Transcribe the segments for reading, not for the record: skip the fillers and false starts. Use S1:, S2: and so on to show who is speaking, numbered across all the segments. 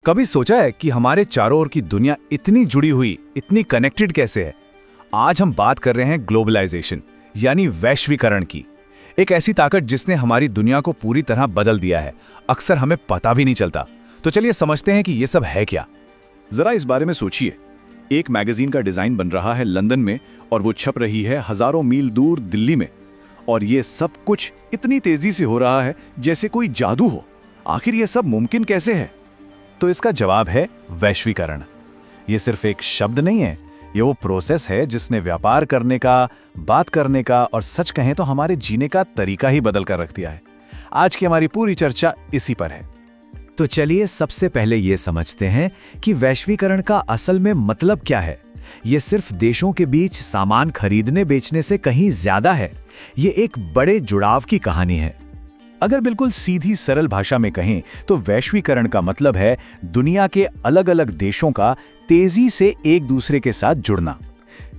S1: कभी सोचा है कि हमारे चारों ओर की दुनिया इतनी जुड़ी हुई, इतनी कनेक्टेड कैसे है? आज हम बात कर रहे हैं ग्लोबलाइजेशन यानी वैश्वीकरण की। एक ऐसी ताकत जिसने हमारी दुनिया को पूरी तरह बदल दिया है, अक्सर हमें पता भी नहीं चलता। तो चलिए समझते हैं कि ये सब है क्या।
S2: जरा इस बारे में सोचिए। एक मैगजीन का डिजाइन बन रहा है लंदन में और वो छप रही है हजारों मील दूर दिल्ली में, और ये सब कुछ इतनी तेजी से हो रहा है जैसे कोई जादू हो। आखिर ये सब मुमकिन कैसे है?
S1: तो इसका जवाब है वैश्वीकरण। ये सिर्फ एक शब्द नहीं है, ये वो प्रोसेस है जिसने व्यापार करने का, बात करने का और सच कहें तो हमारे जीने का तरीका ही बदल कर रख दिया है। आज की हमारी पूरी चर्चा इसी पर है।
S3: तो चलिए सबसे पहले ये समझते हैं कि वैश्वीकरण का असल में मतलब क्या है। ये सिर्फ देशों के बीच सामान खरीदने बेचने से कहीं ज्यादा है। ये एक बड़े जुड़ाव की कहानी है।
S1: अगर बिल्कुल सीधी सरल भाषा में कहें तो वैश्वीकरण का मतलब है दुनिया के अलग अलग देशों का तेजी से एक दूसरे के साथ जुड़ना।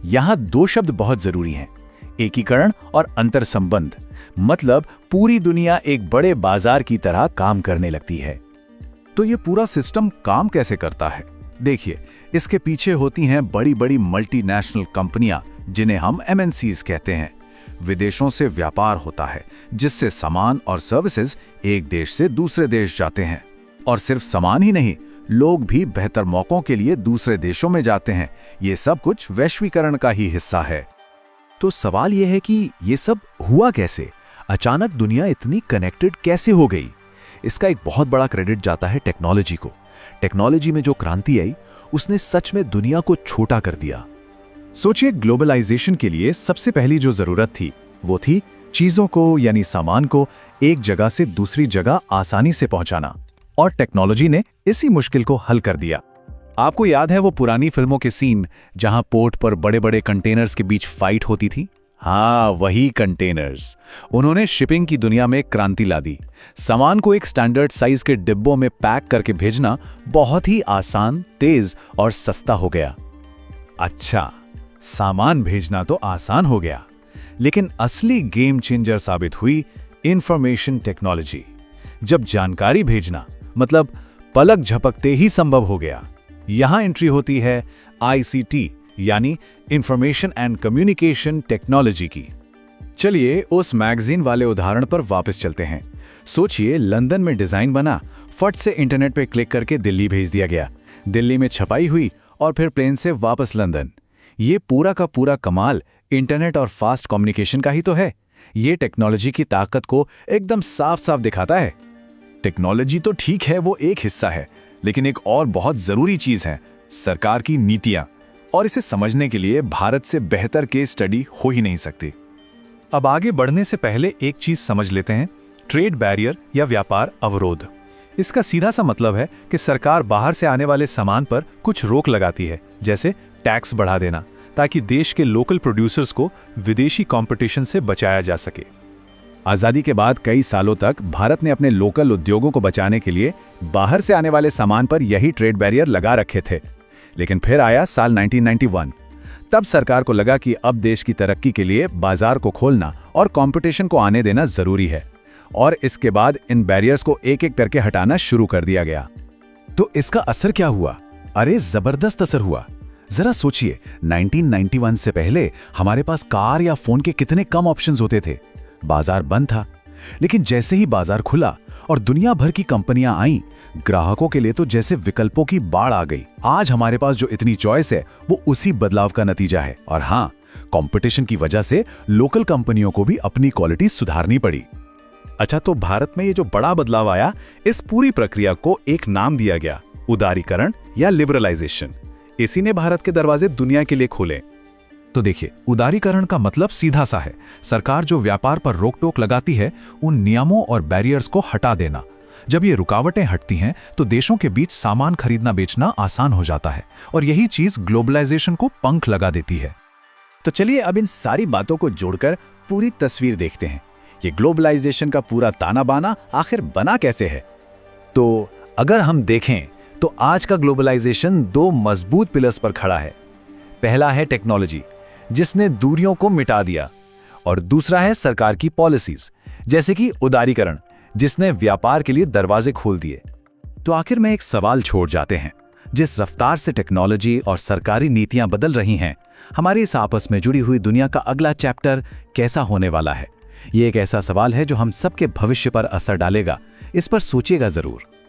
S1: यहां दो शब्द बहुत जरूरी हैं, एकीकरण और अंतर संबंध। मतलब पूरी दुनिया एक बड़े बाजार की तरह काम करने लगती है।
S2: तो ये पूरा सिस्टम काम कैसे करता है?
S1: देखिए, इसके पीछे होती हैं बड़ी बड़ी मल्टीनेशनल कंपनियां, जिन्हें हम एमएनसीज कहते हैं। विदेशों से व्यापार होता है जिससे सामान और सर्विसेज एक देश से दूसरे देश जाते हैं। और सिर्फ सामान ही नहीं, लोग भी बेहतर मौकों के लिए दूसरे देशों में जाते हैं। ये सब कुछ वैश्वीकरण का ही हिस्सा है।
S3: तो सवाल यह है कि ये सब हुआ कैसे? अचानक दुनिया इतनी कनेक्टेड कैसे हो गई? इसका एक बहुत बड़ा क्रेडिट जाता है टेक्नोलॉजी को। टेक्नोलॉजी में जो क्रांति आई, उसने सच में दुनिया को छोटा कर दिया।
S1: सोचिए, ग्लोबलाइजेशन के लिए सबसे पहली जो जरूरत थी वो थी चीजों को यानी सामान को एक जगह से दूसरी जगह आसानी से पहुंचाना, और टेक्नोलॉजी ने इसी मुश्किल को हल कर दिया। आपको याद है वो पुरानी फिल्मों के सीन जहां पोर्ट पर बड़े बड़े कंटेनर्स के बीच फाइट होती थी? हाँ, वही कंटेनर्स। उन्होंने शिपिंग की दुनिया में क्रांति ला दी। सामान को एक स्टैंडर्ड साइज के डिब्बों में पैक करके भेजना बहुत ही आसान, तेज और सस्ता हो गया। अच्छा, सामान भेजना तो आसान हो गया, लेकिन असली गेम चेंजर साबित हुई इंफॉर्मेशन टेक्नोलॉजी। जब जानकारी भेजना मतलब पलक झपकते ही संभव हो गया। यहां एंट्री होती है आईसीटी यानी इंफॉर्मेशन एंड कम्युनिकेशन टेक्नोलॉजी की। चलिए उस मैगजीन वाले उदाहरण पर वापस चलते हैं। सोचिए, लंदन में डिजाइन बना, फट से इंटरनेट पे क्लिक करके दिल्ली भेज दिया गया। दिल्ली में छपाई हुई और फिर प्लेन से वापस लंदन। ये पूरा का पूरा कमाल इंटरनेट और फास्ट कम्युनिकेशन का ही तो है। ये टेक्नोलॉजी की ताकत को एकदम साफ साफ दिखाता है।
S2: टेक्नोलॉजी तो ठीक है, वो एक हिस्सा है, लेकिन एक और बहुत जरूरी चीज है, सरकार की नीतियां। और इसे समझने के लिए भारत से बेहतर केस स्टडी हो ही नहीं सकती।
S1: अब आगे बढ़ने से पहले एक चीज समझ लेते हैं, ट्रेड बैरियर या व्यापार अवरोध। इसका सीधा सा मतलब है कि सरकार बाहर से आने वाले सामान पर कुछ रोक लगाती है, जैसे टैक्स बढ़ा देना, ताकि देश के लोकल प्रोड्यूसर्स को विदेशी कंपटीशन से बचाया जा सके।
S2: आजादी के बाद कई सालों तक भारत ने अपने लोकल उद्योगों को बचाने के लिए बाहर से आने वाले सामान पर यही ट्रेड बैरियर लगा रखे थे। लेकिन फिर आया साल 1991। तब सरकार को लगा कि अब देश की तरक्की के लिए बाजार को खोलना और कंपटीशन को आने देना जरूरी है, और इसके बाद इन बैरियर्स को एक एक करके हटाना शुरू कर दिया गया।
S1: तो इसका असर क्या हुआ? अरे जबरदस्त असर हुआ। जरा सोचिए, 1991 से पहले हमारे पास कार या फोन के कितने कम ऑप्शंस होते थे। बाजार बंद था। लेकिन जैसे ही बाजार खुला और दुनिया भर की कंपनियां आईं, ग्राहकों के लिए तो जैसे विकल्पों की बाढ़ आ गई। आज हमारे पास जो इतनी चॉइस है वो उसी बदलाव का नतीजा है। और हाँ, कंपटीशन की वजह से लोकल कंपनियों को भी अपनी क्वालिटी सुधारनी पड़ी। अच्छा, तो भारत में ये जो बड़ा बदलाव आया, इस पूरी प्रक्रिया को एक नाम दिया गया, उदारीकरण या लिबरलाइजेशन। इसी ने भारत के दरवाजे दुनिया के लिए खोले। तो देखिए, उदारीकरण का मतलब सीधा सा है, सरकार जो व्यापार पर रोक टोक लगाती है, उन नियमों और बैरियर्स को हटा देना। जब ये रुकावटें हटती हैं तो देशों के बीच सामान खरीदना बेचना आसान हो जाता है, और यही चीज ग्लोबलाइजेशन को पंख लगा देती है।
S3: तो चलिए अब इन सारी बातों को जोड़कर पूरी तस्वीर देखते हैं। ये ग्लोबलाइजेशन का पूरा ताना बाना आखिर बना कैसे है? तो अगर हम देखें तो आज का ग्लोबलाइजेशन दो मजबूत पिलर्स पर खड़ा है। पहला है टेक्नोलॉजी, जिसने दूरियों को मिटा दिया, और दूसरा है सरकार की पॉलिसीज, जैसे कि उदारीकरण, जिसने व्यापार के लिए दरवाजे खोल दिए। तो आखिर में एक सवाल छोड़ जाते हैं। जिस रफ्तार से टेक्नोलॉजी और सरकारी नीतियां बदल रही हैं, हमारी इस आपस में जुड़ी हुई दुनिया का अगला चैप्टर कैसा होने वाला है? ये एक ऐसा सवाल है जो हम सबके भविष्य पर असर डालेगा। इस पर सोचिएगा जरूर।